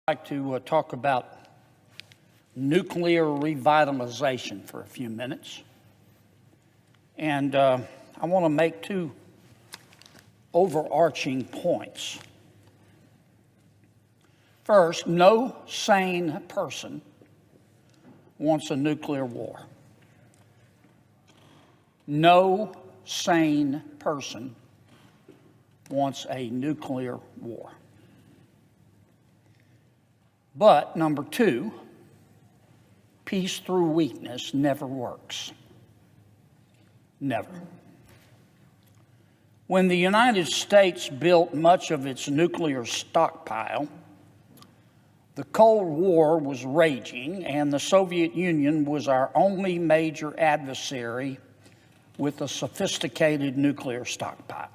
I'd like to talk about nuclear revitalization for a few minutes. And I want to make two overarching points. First, no sane person wants a nuclear war. No sane person wants a nuclear war. But, number two, peace through weakness never works. Never. When the United States built much of its nuclear stockpile, the Cold War was raging, and the Soviet Union was our only major adversary with a sophisticated nuclear stockpile.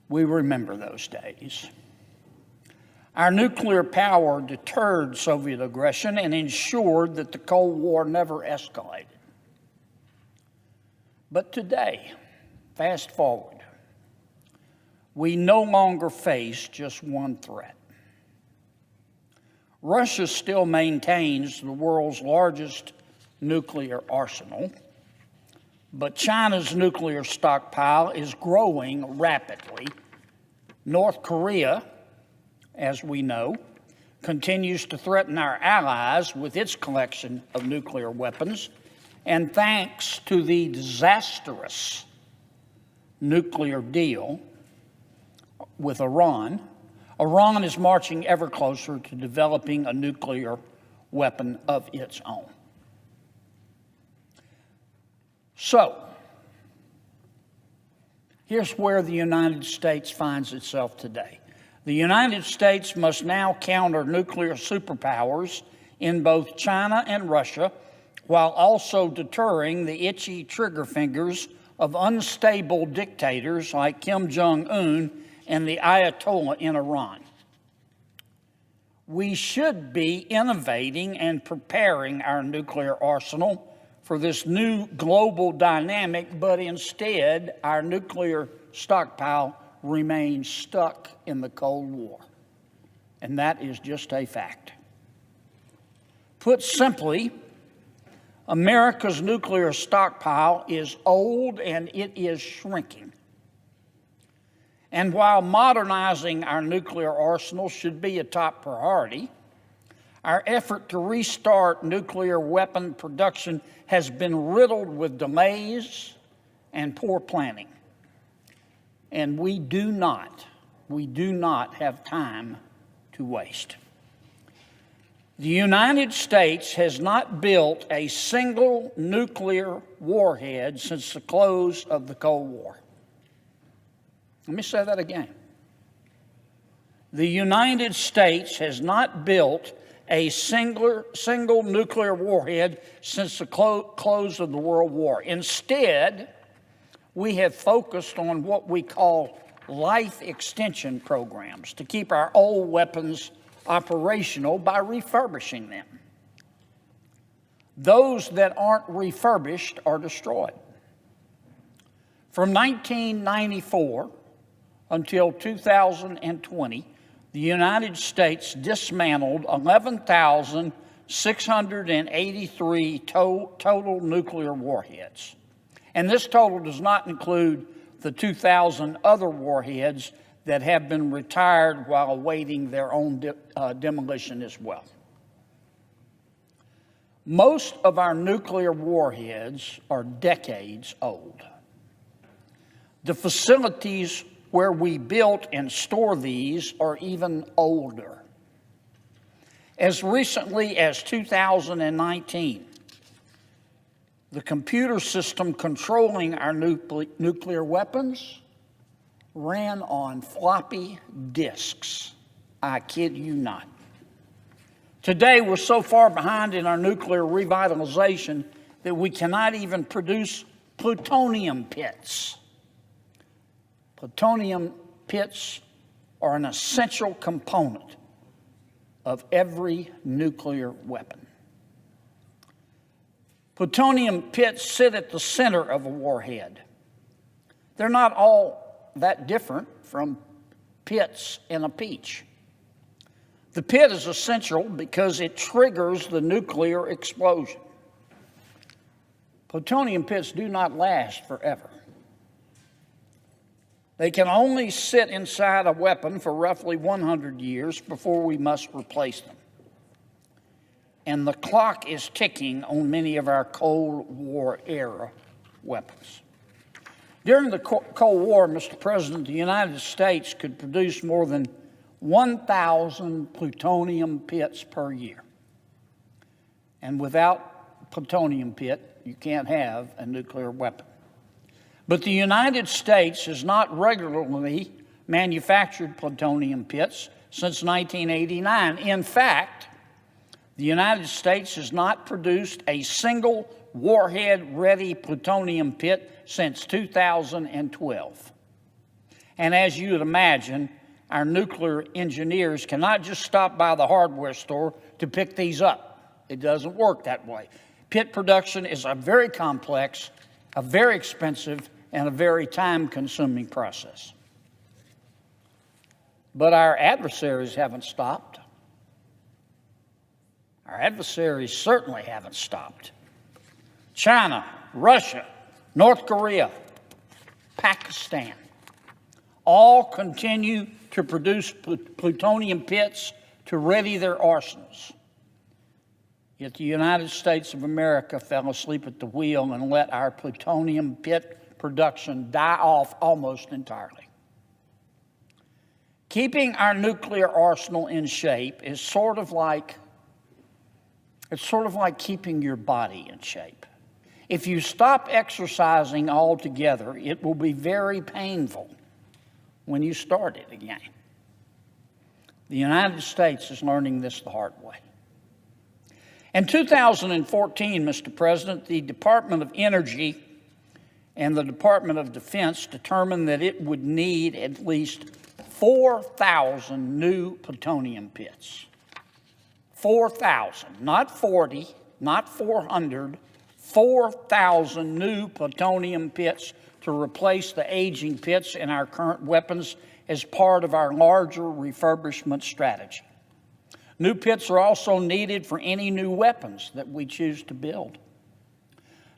We remember those days. Our nuclear power deterred Soviet aggression and ensured that the Cold War never escalated. But today, fast forward, we no longer face just one threat. Russia still maintains the world's largest nuclear arsenal, but China's nuclear stockpile is growing rapidly. North Korea, as we know, continues to threaten our allies with its collection of nuclear weapons. And thanks to the disastrous nuclear deal with Iran, Iran is marching ever closer to developing a nuclear weapon of its own. So, here's where the United States finds itself today. The United States must now counter nuclear superpowers in both China and Russia, while also deterring the itchy trigger fingers of unstable dictators like Kim Jong-un and the Ayatollah in Iran. We should be innovating and preparing our nuclear arsenal for this new global dynamic, but instead our nuclear stockpile remains stuck in the Cold War. And that is just a fact. Put simply, America's nuclear stockpile is old and it is shrinking. And while modernizing our nuclear arsenal should be a top priority, our effort to restart nuclear weapon production has been riddled with delays and poor planning. And we do not have time to waste. The United States has not built a single nuclear warhead since the close of the Cold War. Let me say that again. The United States has not built a single nuclear warhead since the close of the World War. Instead, we have focused on what we call life extension programs to keep our old weapons operational by refurbishing them. Those that aren't refurbished are destroyed. From 1994 until 2020, the United States dismantled 11,683 total nuclear warheads. And this total does not include the 2,000 other warheads that have been retired while awaiting their own demolition as well. Most of our nuclear warheads are decades old. The facilities where we built and store these are even older. As recently as 2019, the computer system controlling our nuclear weapons ran on floppy disks. I kid you not. Today, we're so far behind in our nuclear revitalization that we cannot even produce plutonium pits. Plutonium pits are an essential component of every nuclear weapon. Plutonium pits sit at the center of a warhead. They're not all that different from pits in a peach. The pit is essential because it triggers the nuclear explosion. Plutonium pits do not last forever. They can only sit inside a weapon for roughly 100 years before we must replace them. And the clock is ticking on many of our Cold War era weapons. During the Cold War, Mr. President, the United States could produce more than 1,000 plutonium pits per year. And without plutonium pit, you can't have a nuclear weapon. But the United States has not regularly manufactured plutonium pits since 1989. In fact, the United States has not produced a single warhead-ready plutonium pit since 2012. And as you would imagine, our nuclear engineers cannot just stop by the hardware store to pick these up. It doesn't work that way. Pit production is a very complex, a very expensive, and a very time-consuming process. But our adversaries haven't stopped. Our adversaries certainly haven't stopped. China, Russia, North Korea, Pakistan, all continue to produce plutonium pits to ready their arsenals. Yet the United States of America fell asleep at the wheel and let our plutonium pit production die off almost entirely. Keeping our nuclear arsenal in shape is sort of like keeping your body in shape. If you stop exercising altogether, it will be very painful when you start it again. The United States is learning this the hard way. In 2014, Mr. President, the Department of Energy and the Department of Defense determined that it would need at least 4,000 new plutonium pits. 4,000, not 40, not 400, 4,000 new plutonium pits to replace the aging pits in our current weapons as part of our larger refurbishment strategy. New pits are also needed for any new weapons that we choose to build.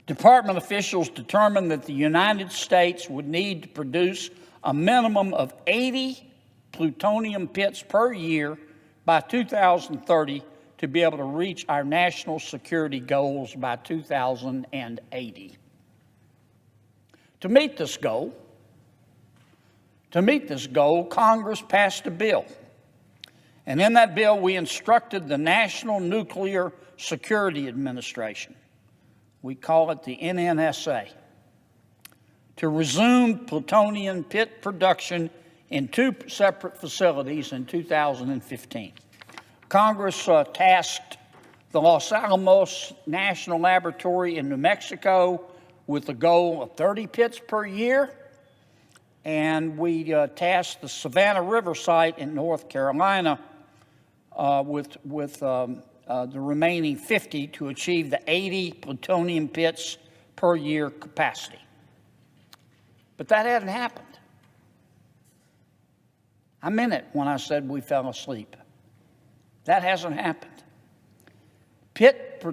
Department officials determined that the United States would need to produce a minimum of 80 plutonium pits per year by 2030 to be able to reach our national security goals by 2080. To meet this goal, Congress passed a bill. And in that bill, we instructed the National Nuclear Security Administration, we call it the NNSA, to resume plutonium pit production in 2 separate facilities in 2015. Congress tasked the Los Alamos National Laboratory in New Mexico with a goal of 30 pits per year, and we tasked the Savannah River site in North Carolina with the remaining 50 to achieve the 80 plutonium pits per year capacity. But that hadn't happened. I meant it when I said we fell asleep. That hasn't happened. Pit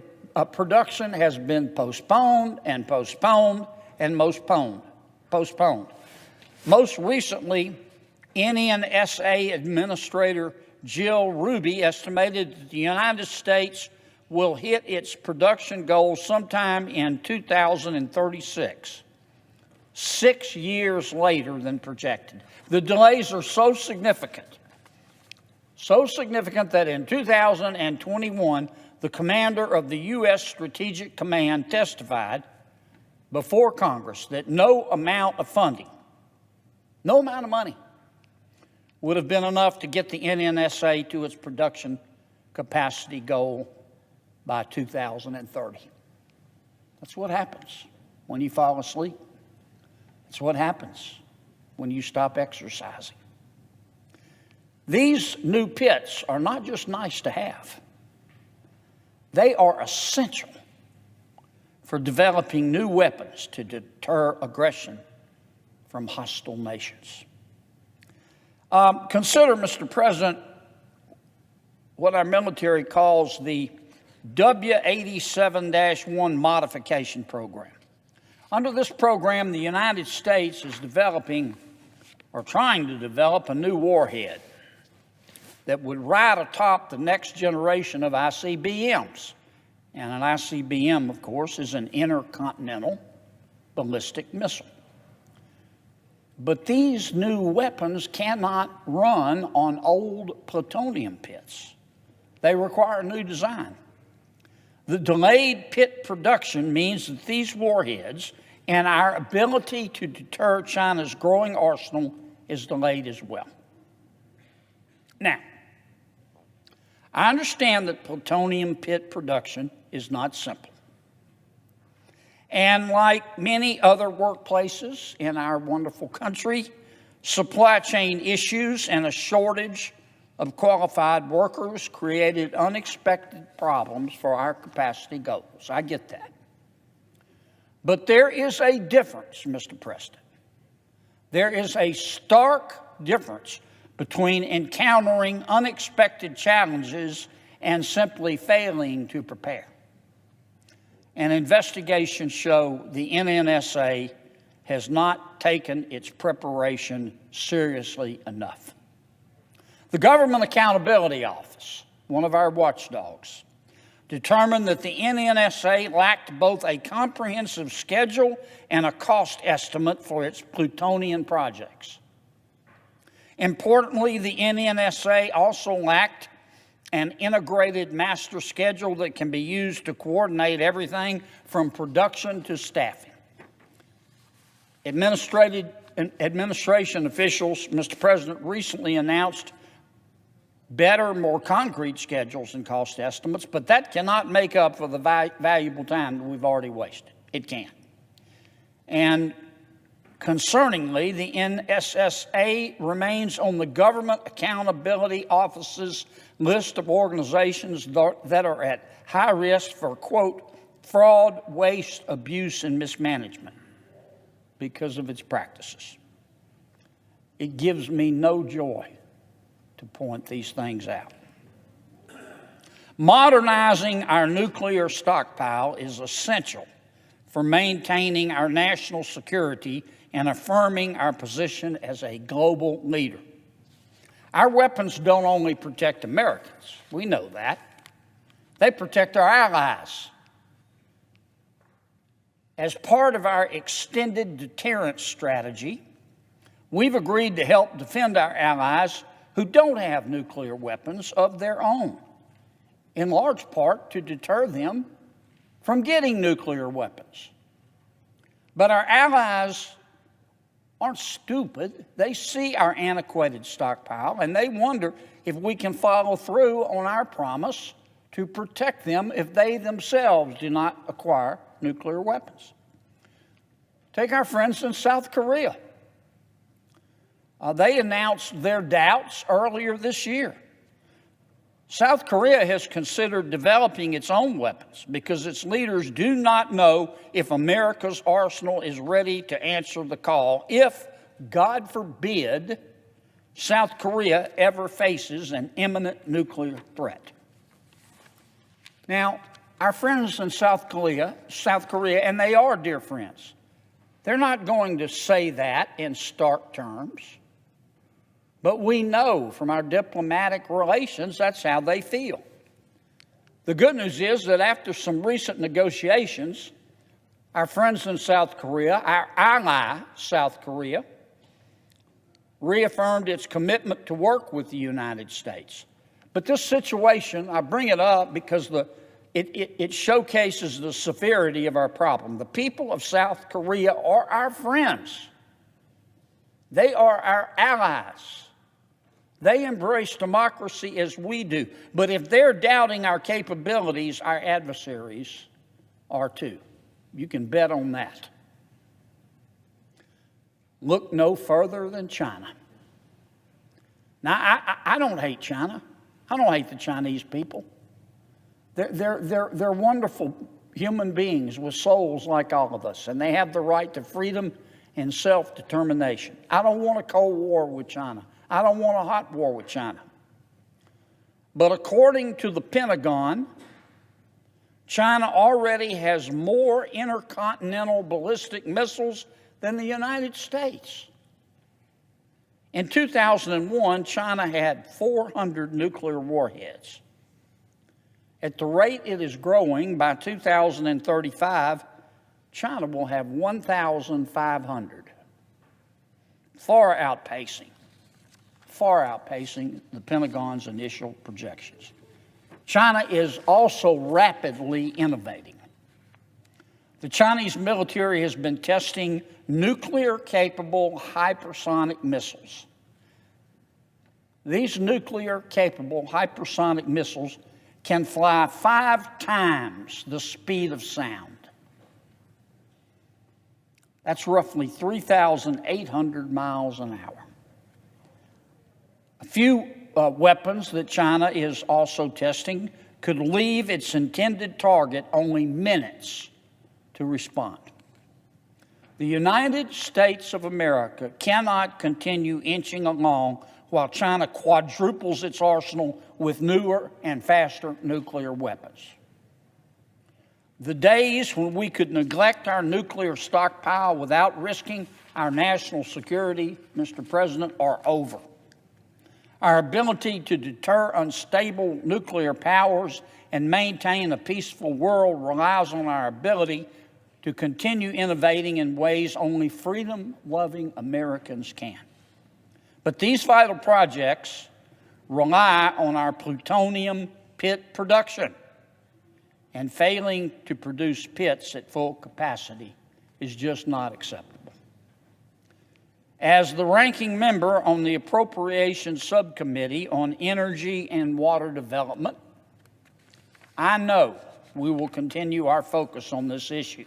production has been postponed and postponed and postponed. Most recently, NNSA Administrator Jill Ruby estimated that the United States will hit its production goal sometime in 2036, 6 years later than projected. The delays are so significant that in 2021, the commander of the U.S. Strategic Command testified before Congress that no amount of funding, no amount of money, would have been enough to get the NNSA to its production capacity goal by 2030. That's what happens when you fall asleep. That's what happens when you stop exercising. These new pits are not just nice to have. They are essential for developing new weapons to deter aggression from hostile nations. Consider, Mr. President, what our military calls the W-87-1 modification program. Under this program, the United States is developing or trying to develop a new warhead that would ride atop the next generation of ICBMs. And an ICBM, of course, is an intercontinental ballistic missile. But these new weapons cannot run on old plutonium pits. They require a new design. The delayed pit production means that these warheads and our ability to deter China's growing arsenal is delayed as well. Now, I understand that plutonium pit production is not simple. And like many other workplaces in our wonderful country, supply chain issues and a shortage of qualified workers created unexpected problems for our capacity goals. I get that. But there is a difference, Mr. President. There is a stark difference between encountering unexpected challenges and simply failing to prepare. And investigations show the NNSA has not taken its preparation seriously enough. The Government Accountability Office, one of our watchdogs, determined that the NNSA lacked both a comprehensive schedule and a cost estimate for its plutonium projects. Importantly, the NNSA also lacked an integrated master schedule that can be used to coordinate everything from production to staffing. Administration officials, Mr. President, recently announced better, more concrete schedules and cost estimates, but that cannot make up for the valuable time that we've already wasted. It can't. And concerningly, the NSSA remains on the Government Accountability Office's list of organizations that are at high risk for, quote, fraud, waste, abuse, and mismanagement because of its practices. It gives me no joy to point these things out. Modernizing our nuclear stockpile is essential for maintaining our national security and affirming our position as a global leader. Our weapons don't only protect Americans. We know that. They protect our allies. As part of our extended deterrence strategy, we've agreed to help defend our allies who don't have nuclear weapons of their own, in large part to deter them from getting nuclear weapons. But our allies aren't stupid. They see our antiquated stockpile, and they wonder if we can follow through on our promise to protect them if they themselves do not acquire nuclear weapons. Take our friends in South Korea. They announced their doubts earlier this year. South Korea has considered developing its own weapons because its leaders do not know if America's arsenal is ready to answer the call if, God forbid, South Korea ever faces an imminent nuclear threat. Now, our friends in South Korea, and they are dear friends, they're not going to say that in stark terms. But we know from our diplomatic relations that's how they feel. The good news is that after some recent negotiations, our friends in South Korea, our ally, South Korea, reaffirmed its commitment to work with the United States. But this situation, I bring it up because it showcases the severity of our problem. The people of South Korea are our friends. They are our allies. They embrace democracy as we do. But if they're doubting our capabilities, our adversaries are too. You can bet on that. Look no further than China. Now, I don't hate China. I don't hate the Chinese people. They're wonderful human beings with souls like all of us, and they have the right to freedom and self-determination. I don't want a Cold War with China. I don't want a hot war with China. But according to the Pentagon, China already has more intercontinental ballistic missiles than the United States. In 2001, China had 400 nuclear warheads. At the rate it is growing, by 2035, China will have 1,500, far outpacing the Pentagon's initial projections. China is also rapidly innovating. The Chinese military has been testing nuclear-capable hypersonic missiles. These nuclear-capable hypersonic missiles can fly 5 times the speed of sound. That's roughly 3,800 miles an hour. A few weapons that China is also testing could leave its intended target only minutes to respond. The United States of America cannot continue inching along while China quadruples its arsenal with newer and faster nuclear weapons. The days when we could neglect our nuclear stockpile without risking our national security, Mr. President, are over. Our ability to deter unstable nuclear powers and maintain a peaceful world relies on our ability to continue innovating in ways only freedom-loving Americans can. But these vital projects rely on our plutonium pit production, and failing to produce pits at full capacity is just not acceptable. As the ranking member on the Appropriations Subcommittee on Energy and Water Development, I know we will continue our focus on this issue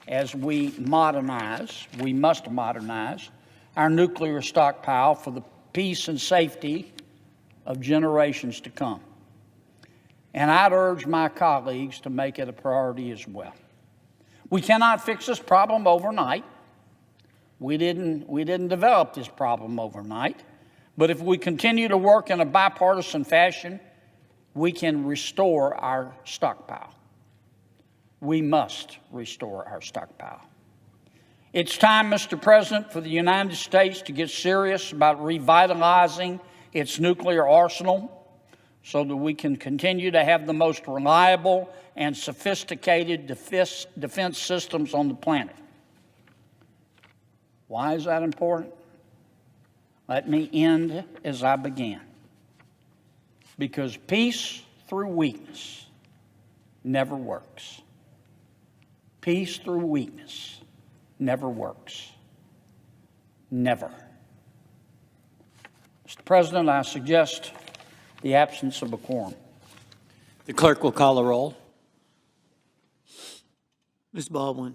as we must modernize our nuclear stockpile for the peace and safety of generations to come. And I'd urge my colleagues to make it a priority as well. We cannot fix this problem overnight. We didn't develop this problem overnight. But if we continue to work in a bipartisan fashion, we can restore our stockpile. We must restore our stockpile. It's time, Mr. President, for the United States to get serious about revitalizing its nuclear arsenal so that we can continue to have the most reliable and sophisticated defense systems on the planet. Why is that important? Let me end as I began. Because peace through weakness never works. Peace through weakness never works. Never. Mr. President, I suggest the absence of a quorum. The clerk will call the roll. Ms. Baldwin.